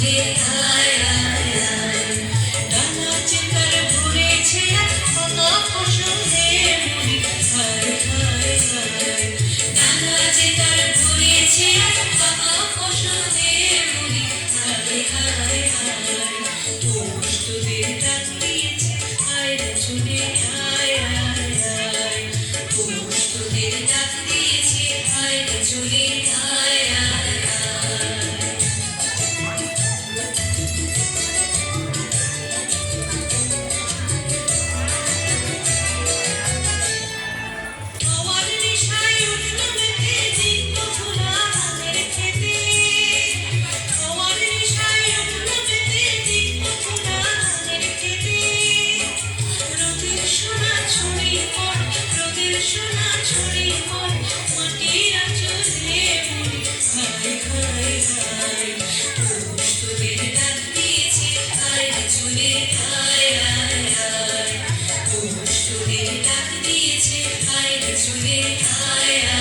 চলে আয় আয় আয় ডানা চেতার ভরেছে কত ফসলের মুড়ি হায় হায় হায় ডানা চেতার ভরেছে কত ফসলের মুড়ি হায় হায় হায় পৌষ তোদের ডাক দিয়েছে আয় রে চলে আয় আয় আয় পৌষ তোদের ডাক দিয়েছে আয় রে চলে আয় আয় আয় আমার নেশায় উঠল মেতে দিন খোলা ধানের খেতে আমার নেশায় উঠল মেতে দিন খোলা ধানের খেতে রোদের সোনা ছড়ি পড় রোদের সোনা ছড়ি পড় মাটির আঁচলে মুড়ি হায় হায় হায় পৌষ তোদের ডাক দিয়েছে আয় রে চলে আয় আয় আয় পৌষ তোদের ডাক দিয়েছে আয় রে চলে আয় আয়